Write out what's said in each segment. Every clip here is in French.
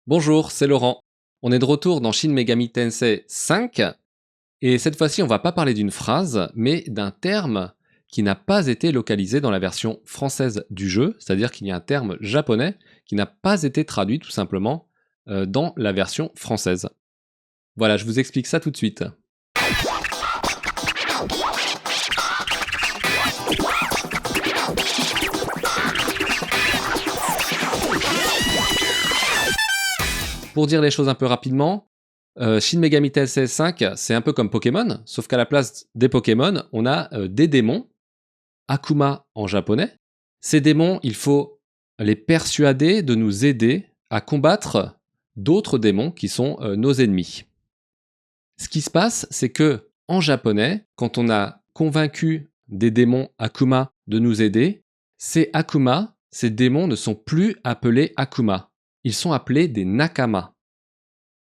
Bonjour, c'est Laurent. On est de retour dans Shin Megami Tensei 5 et cette fois-ci on va pas parler d'une phrase mais d'un terme qui n'a pas été localisé dans la version française du jeu, c'est-à-dire qu'il y a un terme japonais qui n'a pas été traduit tout simplement dans la version française. Voilà, je vous explique ça tout de suite. Pour dire les choses un peu rapidement, Shin Megami Tensei 5, c'est un peu comme Pokémon, sauf qu'à la place des Pokémon, on a des démons, Akuma en japonais. Ces démons, il faut les persuader de nous aider à combattre d'autres démons qui sont nos ennemis. Ce qui se passe, c'est que en japonais, quand on a convaincu des démons Akuma de nous aider, ces Akuma, ces démons ne sont plus appelés Akuma. Ils sont appelés des Nakama.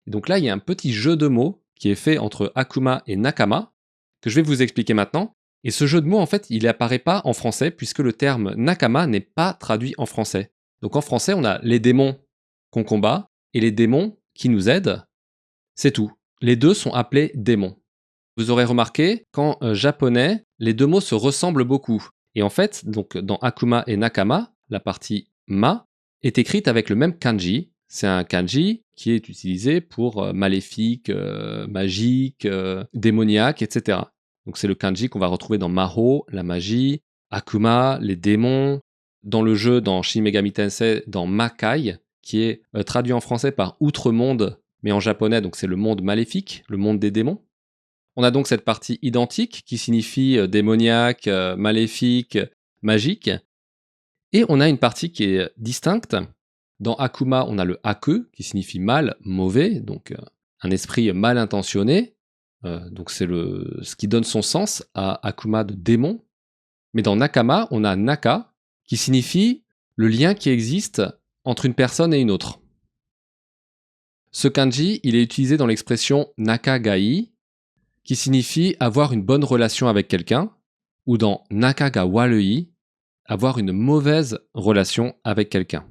Et donc là, il y a un petit jeu de mots qui est fait entre Akuma et Nakama, que je vais vous expliquer maintenant. Et ce jeu de mots, en fait, il n'apparaît pas en français, puisque le terme Nakama n'est pas traduit en français. Donc en français, on a les démons qu'on combat et les démons qui nous aident. C'est tout. Les deux sont appelés démons. Vous aurez remarqué qu'en japonais, les deux mots se ressemblent beaucoup. Et en fait, donc dans Akuma et Nakama, la partie ma est écrite avec le même kanji. C'est un kanji qui est utilisé pour maléfique, magique, démoniaque, etc. Donc c'est le kanji qu'on va retrouver dans Maho, la magie, Akuma, les démons, dans le jeu, dans Shin Megami Tensei, dans Makai, qui est traduit en français par Outre-monde, mais en japonais, donc c'est le monde maléfique, le monde des démons. On a donc cette partie identique qui signifie démoniaque, maléfique, magique. Et on a une partie qui est distincte. Dans Akuma, on a le Ake, qui signifie mal, mauvais, donc un esprit mal intentionné. Donc c'est ce qui donne son sens à Akuma de démon. Mais dans Nakama, on a Naka, qui signifie le lien qui existe entre une personne et une autre. Ce kanji, il est utilisé dans l'expression Nakagai, qui signifie avoir une bonne relation avec quelqu'un, ou dans Naka ga warui, avoir une mauvaise relation avec quelqu'un.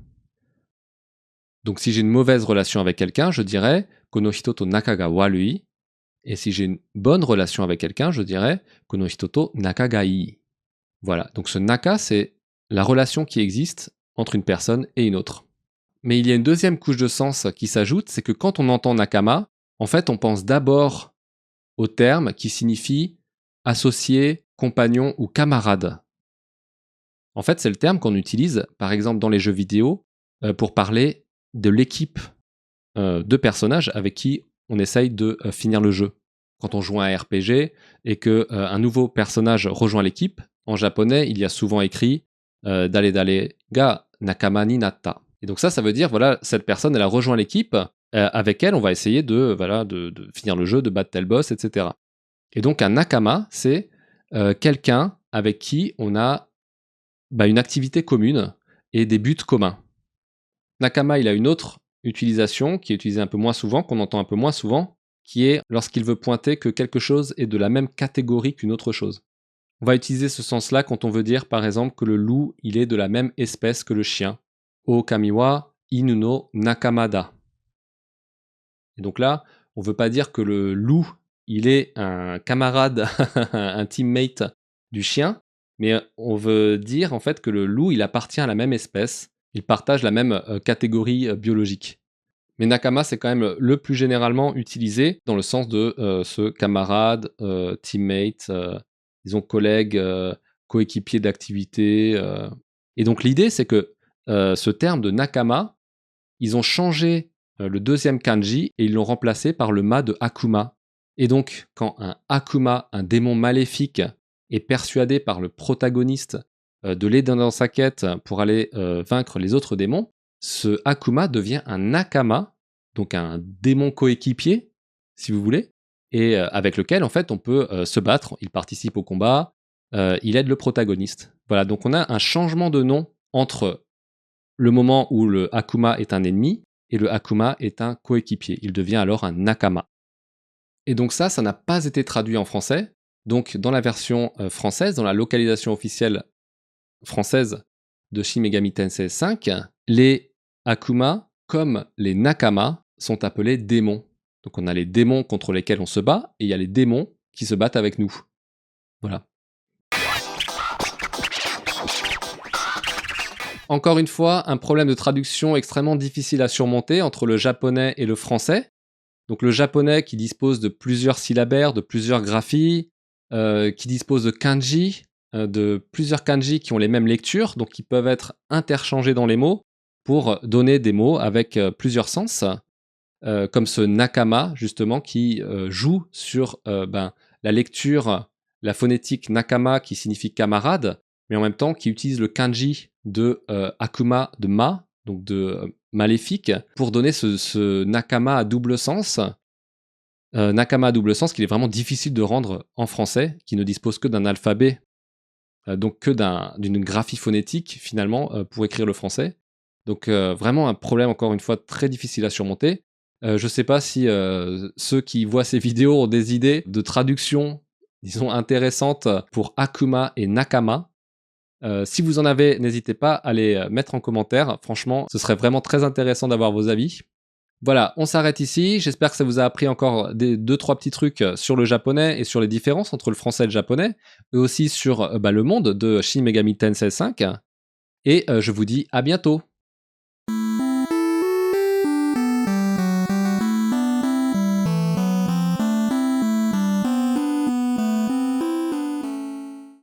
Donc si j'ai une mauvaise relation avec quelqu'un, je dirais kono hito to naka ga warui. Et si j'ai une bonne relation avec quelqu'un, je dirais kono hito to naka ga ii. Voilà, donc ce naka, c'est la relation qui existe entre une personne et une autre. Mais il y a une deuxième couche de sens qui s'ajoute, c'est que quand on entend nakama, en fait, on pense d'abord au terme qui signifie associé, compagnon ou camarade. En fait, c'est le terme qu'on utilise, par exemple, dans les jeux vidéo, pour parler de l'équipe de personnages avec qui on essaye de finir le jeu. Quand on joue à un RPG et qu'un nouveau personnage rejoint l'équipe, en japonais, il y a souvent écrit Dale dale ga nakama ni natta. Et donc ça veut dire, voilà, cette personne, elle a rejoint l'équipe, avec elle, on va essayer de finir le jeu, de battre tel boss, etc. Et donc un nakama, c'est quelqu'un avec qui on a une activité commune et des buts communs. Nakama, il a une autre utilisation qui est utilisée un peu moins souvent, qu'on entend un peu moins souvent, qui est lorsqu'il veut pointer que quelque chose est de la même catégorie qu'une autre chose. On va utiliser ce sens-là quand on veut dire, par exemple, que le loup, il est de la même espèce que le chien. O kamiwa inu no nakamada. Et donc là, on ne veut pas dire que le loup, il est un camarade, un teammate du chien, mais on veut dire en fait que le loup, il appartient à la même espèce, il partage la même catégorie biologique. Mais nakama, c'est quand même le plus généralement utilisé dans le sens de ce camarade, teammate, disons collègue, coéquipier d'activité. Et donc l'idée, c'est que ce terme de nakama, ils ont changé le deuxième kanji et ils l'ont remplacé par le ma de Akuma. Et donc, quand un Akuma, un démon maléfique, est persuadé par le protagoniste de l'aider dans sa quête pour aller vaincre les autres démons, ce Akuma devient un Nakama, donc un démon coéquipier, si vous voulez, et avec lequel, en fait, on peut se battre. Il participe au combat, il aide le protagoniste. Voilà, donc on a un changement de nom entre le moment où le Akuma est un ennemi et le Akuma est un coéquipier. Il devient alors un Nakama. Et donc ça n'a pas été traduit en français. Donc dans la version française, dans la localisation officielle française de Shin Megami Tensei 5, les Akuma comme les Nakama sont appelés démons. Donc on a les démons contre lesquels on se bat, et il y a les démons qui se battent avec nous. Voilà. Encore une fois, un problème de traduction extrêmement difficile à surmonter entre le japonais et le français. Donc le japonais qui dispose de plusieurs syllabaires, de plusieurs graphies, qui dispose de plusieurs kanji qui ont les mêmes lectures, donc qui peuvent être interchangés dans les mots pour donner des mots avec plusieurs sens, comme ce nakama justement qui joue sur la lecture, la phonétique nakama qui signifie camarade, mais en même temps qui utilise le kanji de akuma, de ma, donc de maléfique, pour donner ce nakama à double sens. Nakama à double sens qu'il est vraiment difficile de rendre en français, qui ne dispose que d'un alphabet, donc que d'une graphie phonétique finalement pour écrire le français. Donc vraiment un problème encore une fois très difficile à surmonter. Je ne sais pas si ceux qui voient ces vidéos ont des idées de traduction, disons, intéressantes pour Akuma et Nakama. Si vous en avez, n'hésitez pas à les mettre en commentaire. Franchement, ce serait vraiment très intéressant d'avoir vos avis. Voilà, on s'arrête ici. J'espère que ça vous a appris encore 2-3 petits trucs sur le japonais et sur les différences entre le français et le japonais, et aussi sur le monde de Shin Megami Tensei 5. Et je vous dis à bientôt.